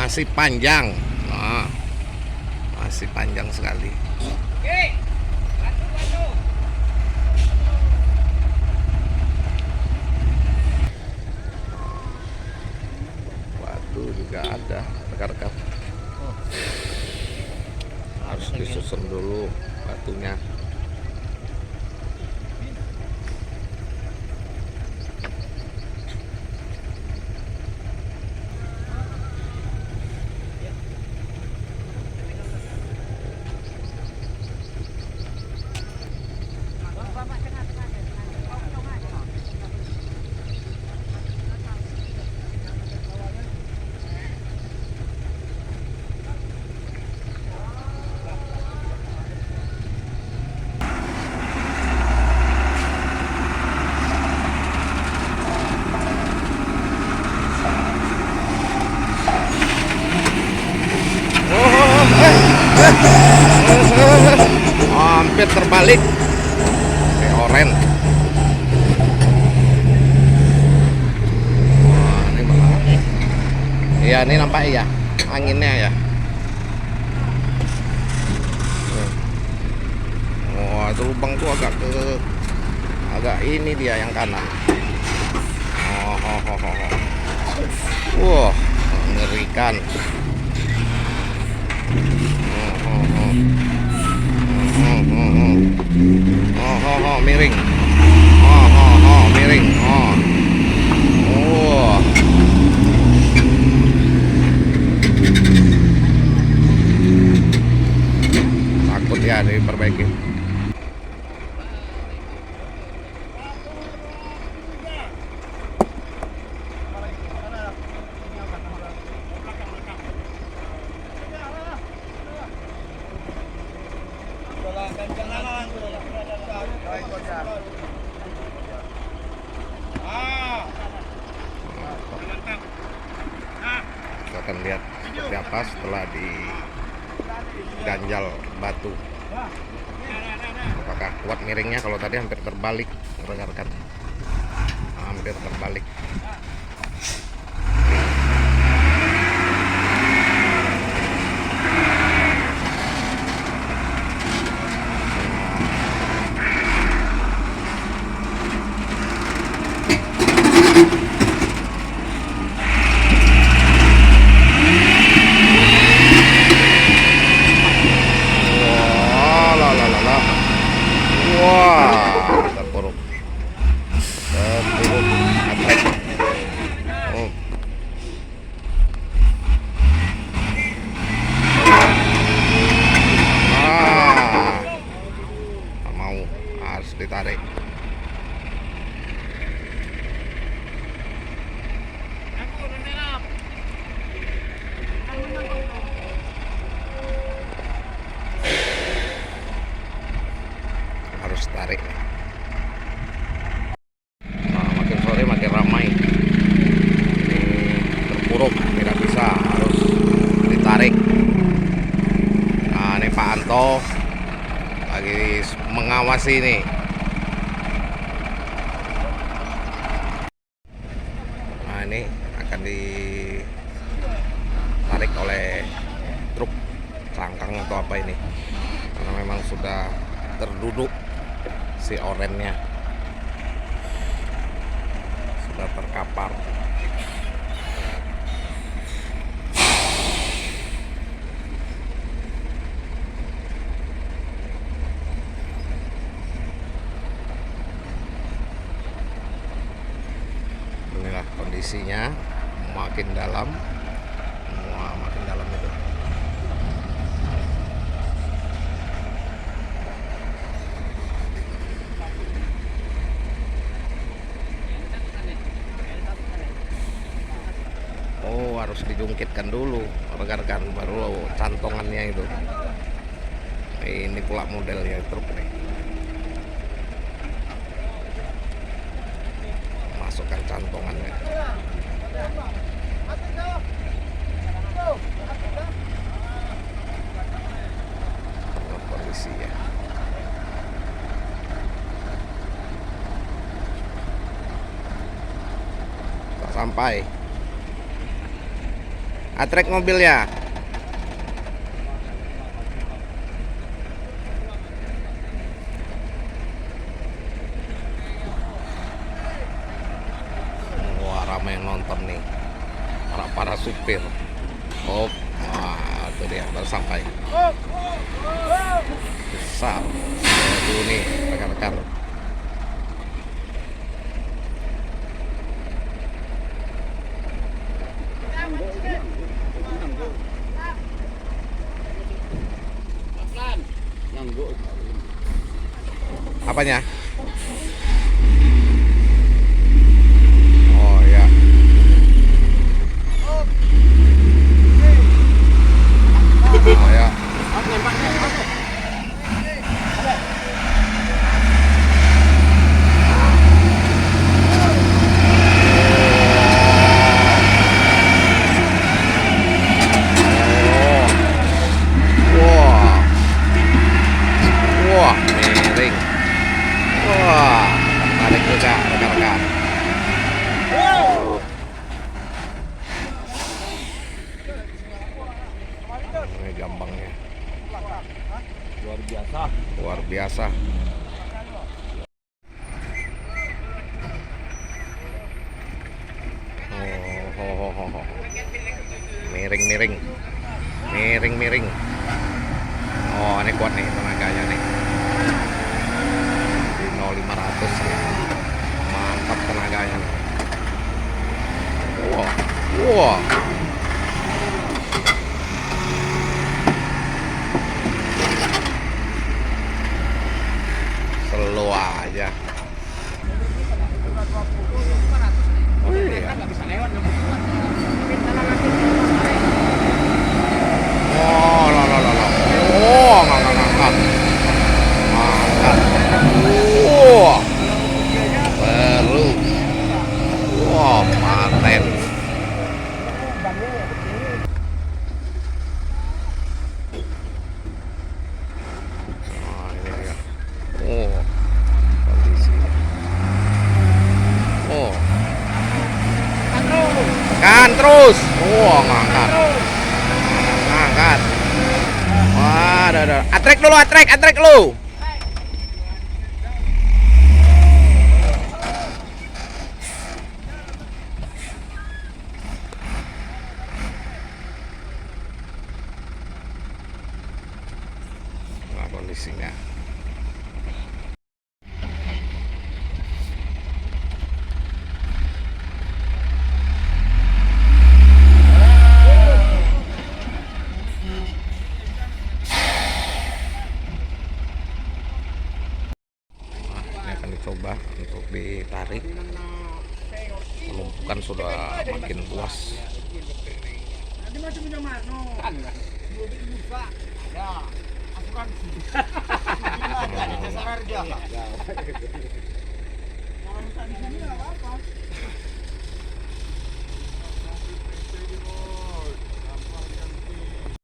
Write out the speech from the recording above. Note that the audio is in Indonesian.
masih panjang. Nah, masih panjang sekali. Batu juga ada, rekan-rekan. Harus disusun dulu batunya. Hampir terbalik oren. Wah, ini malah. Iya, ini nampak ya anginnya ya. Wah, itu lubang tuh agak ini dia yang kanan. Wah, mengerikan. Miring. Miring. Takut ya diperbaiki. Kita akan lihat seperti apa setelah diganjal batu. Apakah kuat miringnya? Kalau tadi hampir terbalik, rekan-rekan. Hampir terbalik. Wah, terpuruk atrek. Tak mau, harus ditarik. Harus tarik. Makin sore makin ramai. Ini terpuruk, tidak bisa, harus ditarik. Nah, ini Pak Anto lagi mengawasi ini. Nah, ini akan ditarik oleh truk cangkang atau apa ini, karena memang sudah terduduk si orennya, sudah terkapar. Inilah kondisinya, makin dalam. Wah, makin dalam itu. Oh, harus dijungkitkan dulu, rekan-rekan, baru cantongannya itu. Ini pula modelnya truk nih. Masukkan cantongannya. Kondisi ya. Tak sampai. Atrek mobilnya. Wah, ramai yang nonton nih. Para supir. Oh, wah, itu dia baru sampai. Besar. Aduh nih, rekan-rekan. Apanya? Oh ya. Oh ya. Wah. Wah, miring. Wah, menarik juga rekan-rekan. Ini gampangnya. Luar biasa. Luar biasa. Oh. Miring. Miring. Oh, ini kuat nih tenaganya nih. Di 0500 nih. Mantap tenaganya nih. Wah. Slow aja. Oh iya. Oh, loh. Oh, ngangkat. Wah. Baru. Wah, paten. Nah, ini dia. Oh, kondisi. Oh. Kan terus. Wah, ngangkat. Wah, ada. Atrek dulu. Nah, kondisinya. Ini akan dicoba untuk ditarik. Penumpukan sudah makin luas.